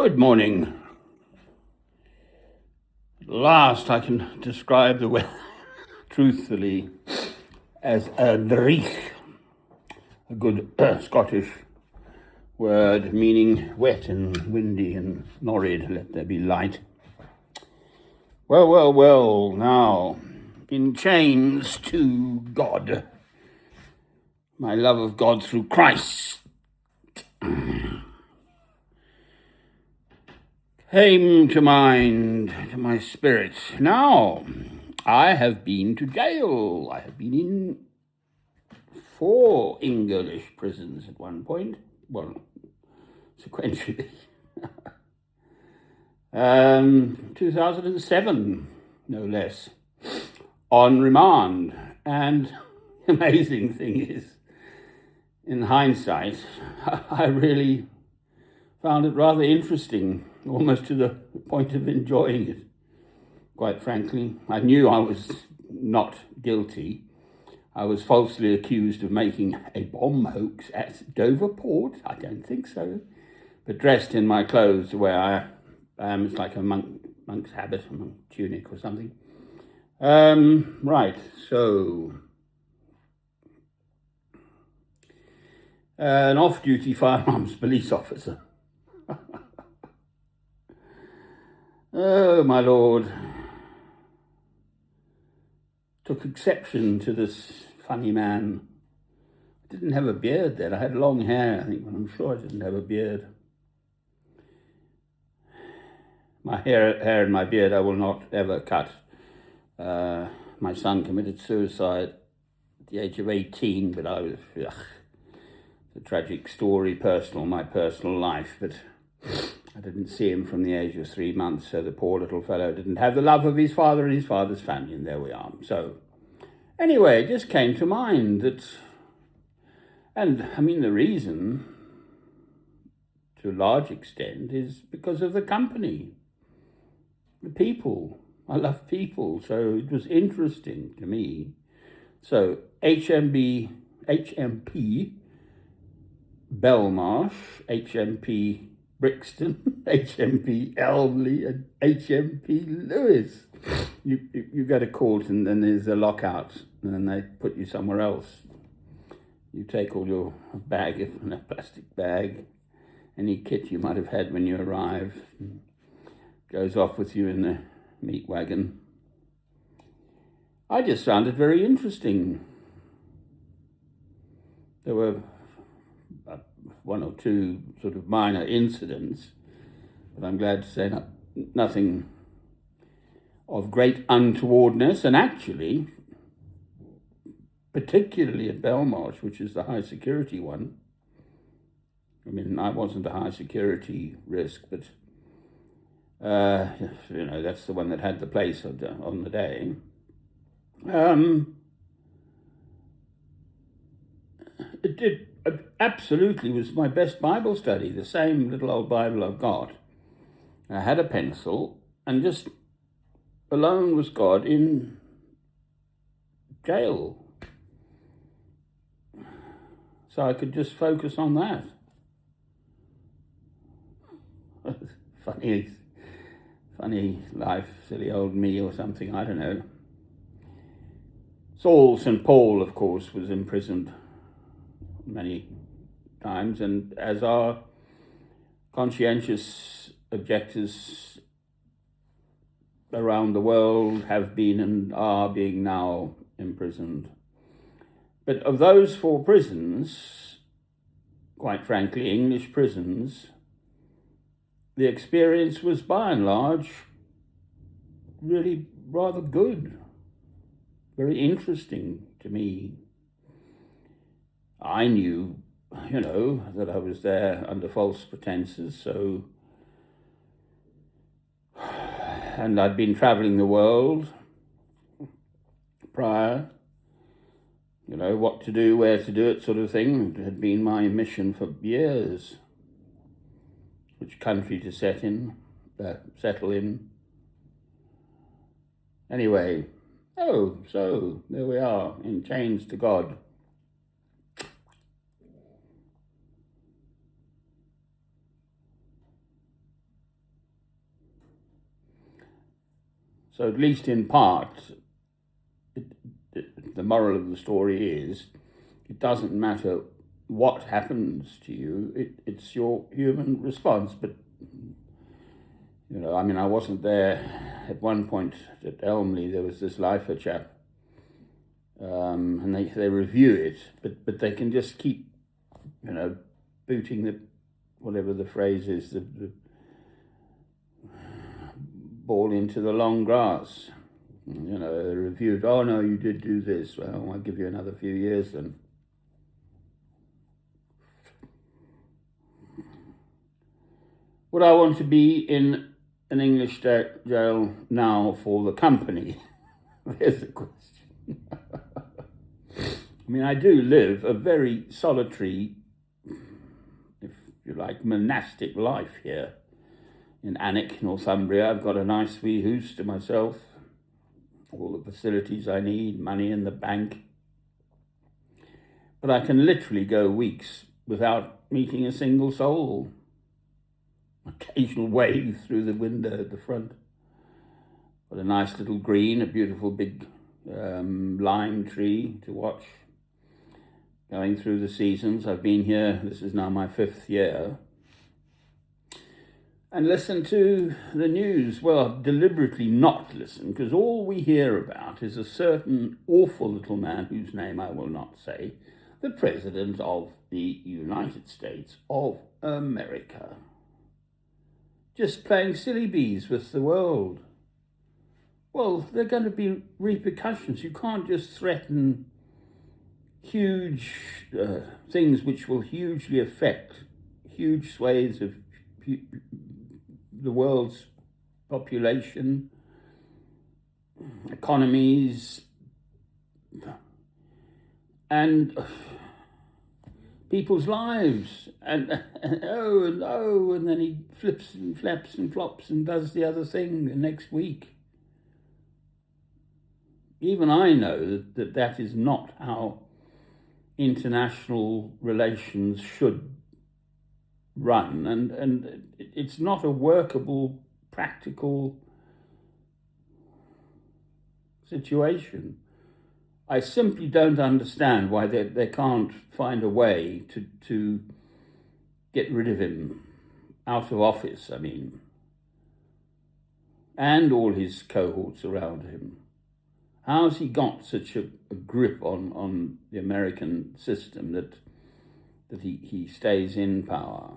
Good morning. At last I can describe the weather truthfully as a dreich, a good Scottish word meaning wet and windy and norrid, let there be light. Well, now, in chains to God, my love of God through Christ came to mind, to my spirit. Now, I have been to jail. I have been in 4 English prisons at one point. Well, sequentially. 2007, no less, on remand. And the amazing thing is, in hindsight, I really found it rather interesting, almost to the point of enjoying it, quite frankly. I knew I was not guilty. I was falsely accused of making a bomb hoax at Dover Port. I don't think so. But dressed in my clothes the way I am, it's like a monk's habit, a monk tunic or something. Right, so an off-duty firearms police officer. Oh, my lord, took exception to this funny man. I didn't have a beard then. I had long hair, I think, but I'm sure I didn't have a beard. My hair and my beard I will not ever cut. My son committed suicide at the age of 18, but I was, it's a tragic story, my personal life, but I didn't see him from the age of 3 months, so the poor little fellow didn't have the love of his father and his father's family, and there we are. So, anyway, it just came to mind that, and I mean the reason, to a large extent, is because of the company, the people. I love people, so it was interesting to me. So, HMP, Belmarsh, HMP Brixton, HMP Elmley, and HMP Lewes. You go to court and then there's a lockout and then they put you somewhere else. You take all your bag in a plastic bag, any kit you might have had when you arrive, goes off with you in the meat wagon. I just found it very interesting. There were 1 or 2 sort of minor incidents, but I'm glad to say nothing of great untowardness. And actually, particularly at Belmarsh, which is the high security one, I mean, I wasn't a high security risk, but that's the one that had the place on the day. It absolutely was my best Bible study, the same little old Bible I've got. I had a pencil, and just alone was God in jail. So I could just focus on that. Funny life, silly old me or something, I don't know. St. Paul, of course, was imprisoned many times, and as our conscientious objectors around the world have been and are being now imprisoned. But of those 4 prisons, quite frankly, English prisons, the experience was by and large really rather good, very interesting to me. I knew, that I was there under false pretenses, and I'd been traveling the world prior, what to do, where to do it, sort of thing. It had been my mission for years, which country to settle in. Anyway, so there we are, in chains to God. So at least in part, the moral of the story is, it doesn't matter what happens to you, it's your human response. But, I mean, I wasn't there at one point at Elmley. There was this lifer chap, and they review it, but they can just keep, booting the, whatever the phrase is, the ball into the long grass. They reviewed, oh no, you did do this, well, I'll give you another few years then. Would I want to be in an English jail now for the company? There's the question. I mean, I do live a very solitary, if you like, monastic life here in Alnwick, Northumbria. I've got a nice wee house to myself, all the facilities I need, money in the bank. But I can literally go weeks without meeting a single soul. Occasional wave through the window at the front. Got a nice little green, a beautiful big lime tree to watch. Going through the seasons. I've been here, this is now my 5th year. And listen to the news. Well, deliberately not listen, because all we hear about is a certain awful little man whose name I will not say, the President of the United States of America. Just playing silly bees with the world. Well, there are going to be repercussions. You can't just threaten huge things which will hugely affect huge swathes of the world's population, economies, and people's lives. And and then he flips and flaps and flops and does the other thing the next week. Even I know that is not how international relations should run, and it's not a workable, practical situation. I simply don't understand why they can't find a way to get rid of him out of office, I mean, and all his cohorts around him. How's he got such a grip on the American system that he stays in power?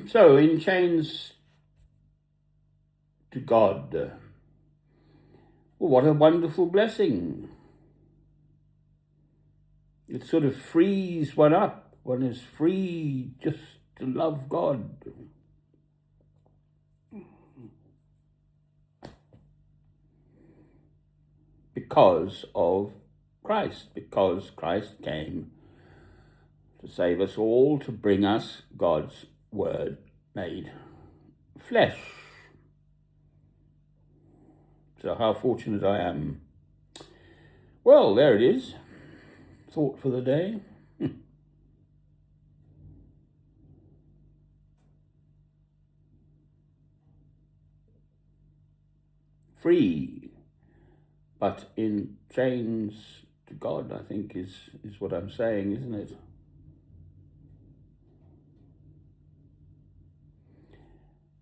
So in chains to God. Well, what a wonderful blessing. It sort of frees one up. One is free just to love God. Because of Christ, because Christ came to save us all, to bring us God's word made flesh. So how fortunate I am. Well, there it is. Thought for the day. Free, but in chains to God, I think is what I'm saying, isn't it?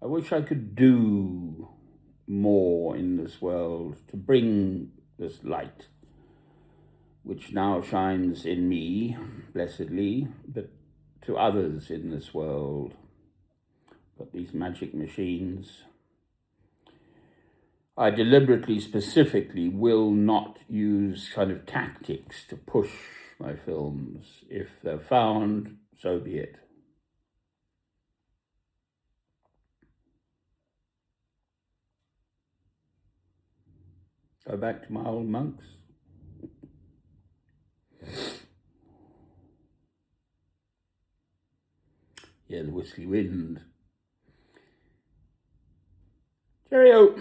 I wish I could do more in this world to bring this light, which now shines in me, blessedly, but to others in this world. But these magic machines, I deliberately, specifically will not use kind of tactics to push my films. If they're found, so be it. Go back to my old monks. Yeah, the whistly wind. Cheerio.